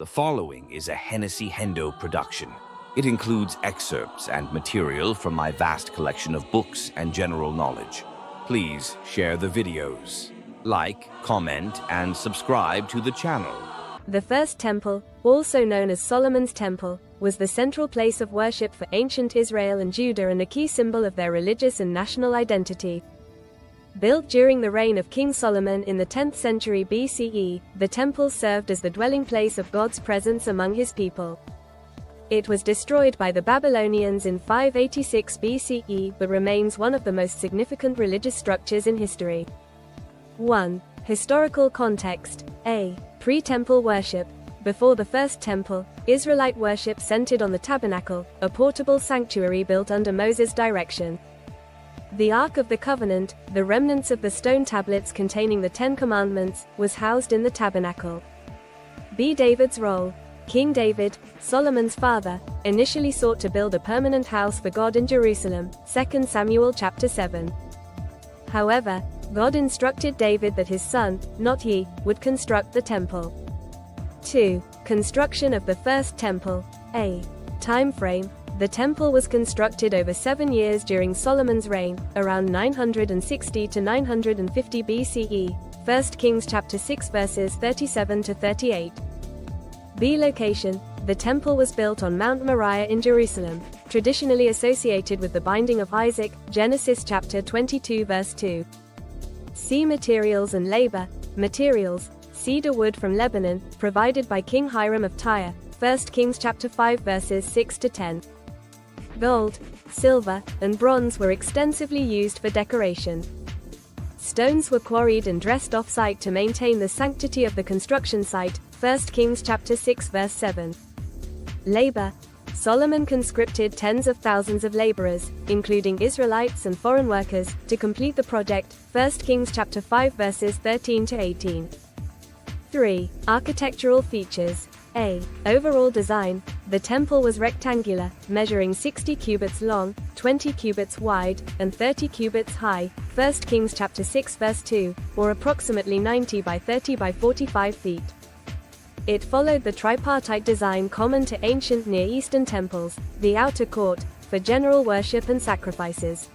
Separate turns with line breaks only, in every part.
The following is a HennessyHendo production. It includes excerpts and material from my vast collection of books and general knowledge. Please share the videos, like, comment, and subscribe to the channel.
The first temple, also known as Solomon's Temple, was the central place of worship for ancient Israel and Judah and a key symbol of their religious and national identity. Built during the reign of King Solomon in the 10th century BCE, the temple served as the dwelling place of God's presence among his people. It was destroyed by the Babylonians in 586 BCE but remains one of the most significant religious structures in history. 1. Historical context. A. Pre-temple worship. Before the first temple, Israelite worship centered on the tabernacle, a portable sanctuary built under Moses' direction. The Ark of the Covenant, the remnants of the stone tablets containing the Ten Commandments, was housed in the tabernacle. B. David's role. King David, Solomon's father, initially sought to build a permanent house for God in Jerusalem, 2 Samuel chapter 7. However, God instructed David that his son, not he, would construct the temple. 2. Construction of the first temple. A. Time frame. The temple was constructed over 7 years during Solomon's reign, around 960 to 950 BCE, 1 Kings chapter 6 verses 37 to 38. B. Location. The temple was built on Mount Moriah in Jerusalem, traditionally associated with the binding of Isaac, Genesis chapter 22 verse 2. C. Materials and labor. Materials. Cedar wood from Lebanon, provided by King Hiram of Tyre, 1 Kings chapter 5 verses 6 to 10. Gold, silver, and bronze were extensively used for decoration. Stones were quarried and dressed off-site to maintain the sanctity of the construction site, 1 Kings chapter 6 verse 7. Labor. Solomon conscripted tens of thousands of laborers, including Israelites and foreign workers, to complete the project, 1 Kings chapter 5 verses 13 to 18. 3. Architectural features. A. Overall design. The temple was rectangular, measuring 60 cubits long, 20 cubits wide, and 30 cubits high, 1 Kings chapter 6 verse 2, or approximately 90 by 30 by 45 feet. It followed the tripartite design common to ancient Near Eastern temples, the outer court, for general worship and sacrifices.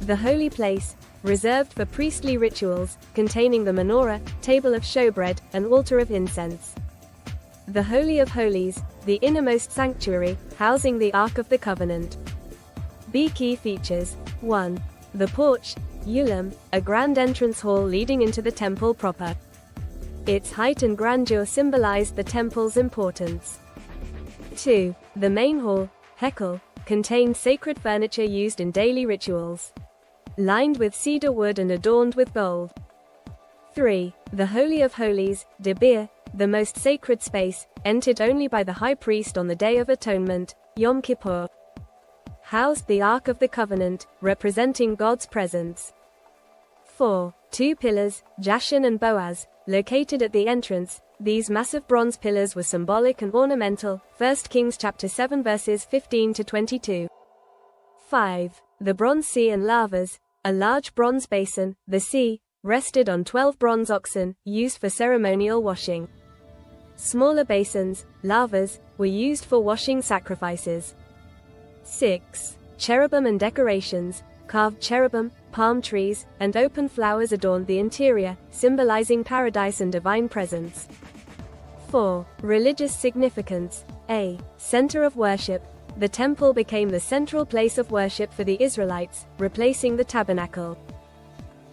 The holy place, reserved for priestly rituals, containing the menorah, table of showbread, and altar of incense. The Holy of Holies, the innermost sanctuary, housing the Ark of the Covenant. B. Key features. 1. The porch, Ulam, a grand entrance hall leading into the temple proper. Its height and grandeur symbolized the temple's importance. 2. The main hall, Hekel, contained sacred furniture used in daily rituals. Lined with cedar wood and adorned with gold. 3. The Holy of Holies, Debir, the most sacred space, entered only by the high priest on the Day of Atonement, Yom Kippur. Housed the Ark of the Covenant, representing God's presence. 4. 2 pillars, Jashan and Boaz, located at the entrance. These massive bronze pillars were symbolic and ornamental, 1 Kings chapter 7 verses 15 to 22. 5. The Bronze Sea and Lavas, a large bronze basin, the sea, rested on 12 bronze oxen, used for ceremonial washing. Smaller basins, lavas, were used for washing sacrifices. 6. Cherubim and decorations. Carved cherubim, palm trees, and open flowers adorned the interior, symbolizing paradise and divine presence. 4. Religious significance. A. Center of worship. The temple became the central place of worship for the Israelites, replacing the tabernacle.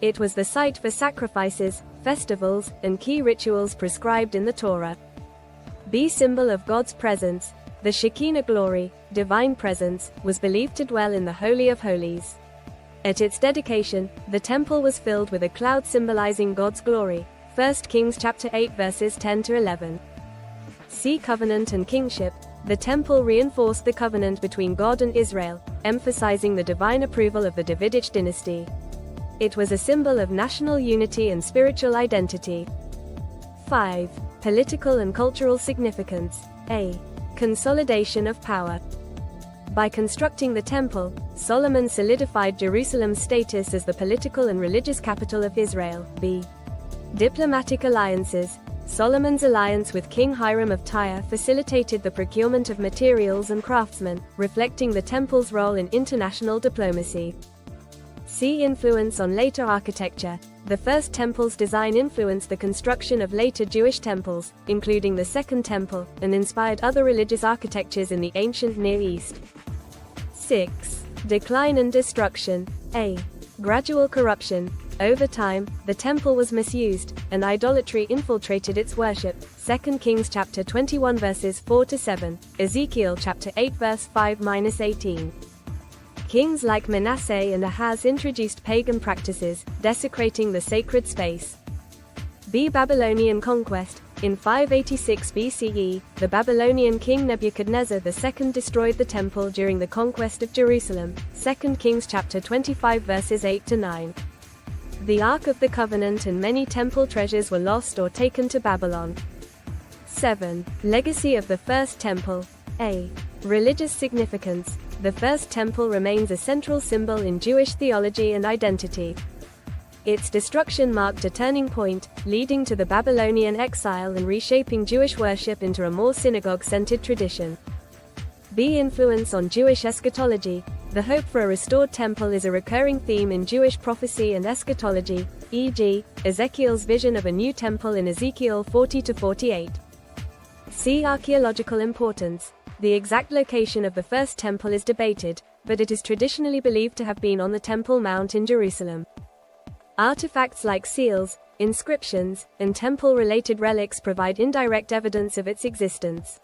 It was the site for sacrifices, festivals, and key rituals prescribed in the Torah. B. Symbol of God's presence. The Shekinah glory, divine presence, was believed to dwell in the Holy of Holies. At its dedication, the temple was filled with a cloud symbolizing God's glory, 1 Kings chapter 8 verses 10 to 11. C. Covenant and kingship. The temple reinforced the covenant between God and Israel, emphasizing the divine approval of the Davidic dynasty. It was a symbol of national unity and spiritual identity. 5. Political and cultural significance. A. Consolidation of power. By constructing the temple, Solomon solidified Jerusalem's status as the political and religious capital of Israel. B. Diplomatic alliances. Solomon's alliance with King Hiram of Tyre facilitated the procurement of materials and craftsmen, reflecting the temple's role in international diplomacy. See influence on later architecture. The first temple's design influenced the construction of later Jewish temples, including the Second Temple, and inspired other religious architectures in the ancient Near East. 6. Decline and destruction. A. Gradual corruption. Over time, the temple was misused, and idolatry infiltrated its worship. 2 Kings chapter 21 verses 4-7, Ezekiel chapter 8 verse 5-18. Kings like Manasseh and Ahaz introduced pagan practices, desecrating the sacred space. B. Babylonian conquest. In 586 BCE, the Babylonian king Nebuchadnezzar II destroyed the temple during the conquest of Jerusalem. 2 Kings chapter 25 verses 8-9. The Ark of the Covenant and many temple treasures were lost or taken to Babylon. 7. Legacy of the First Temple. A. Religious significance. The First Temple remains a central symbol in Jewish theology and identity. Its destruction marked a turning point, leading to the Babylonian exile and reshaping Jewish worship into a more synagogue-centered tradition. B. Influence on Jewish eschatology. The hope for a restored temple is a recurring theme in Jewish prophecy and eschatology, e.g., Ezekiel's vision of a new temple in Ezekiel 40-48. See archaeological importance. The exact location of the first temple is debated, but it is traditionally believed to have been on the Temple Mount in Jerusalem. Artifacts like seals, inscriptions, and temple-related relics provide indirect evidence of its existence.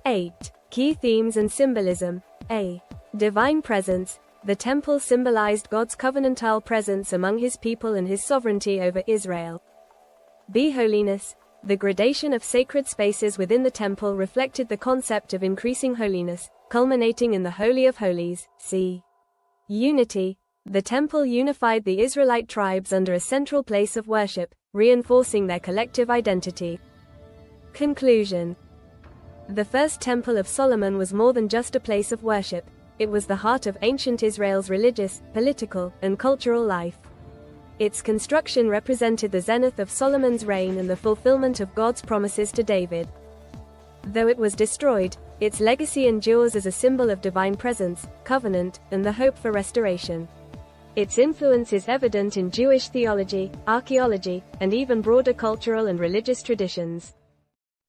8. Key themes and symbolism. A. Divine presence. The temple symbolized God's covenantal presence among his people and his sovereignty over Israel. B. Holiness. The gradation of sacred spaces within the temple reflected the concept of increasing holiness, culminating in the Holy of Holies. C. Unity. The temple unified the Israelite tribes under a central place of worship, reinforcing their collective identity. Conclusion. The first temple of Solomon was more than just a place of worship. It was the heart of ancient Israel's religious, political, and cultural life. Its construction represented the zenith of Solomon's reign and the fulfillment of God's promises to David. Though it was destroyed, its legacy endures as a symbol of divine presence, covenant, and the hope for restoration. Its influence is evident in Jewish theology, archaeology, and even broader cultural and religious traditions.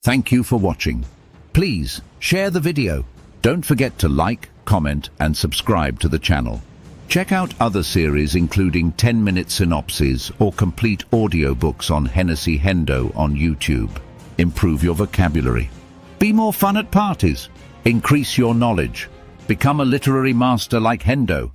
Thank you for watching. Please share the video. Don't forget to like, comment, and subscribe to the channel. Check out other series including 10-minute synopses or complete audiobooks on HennessyHendo on YouTube. Improve your vocabulary. Be more fun at parties. Increase your knowledge. Become a literary master like Hendo.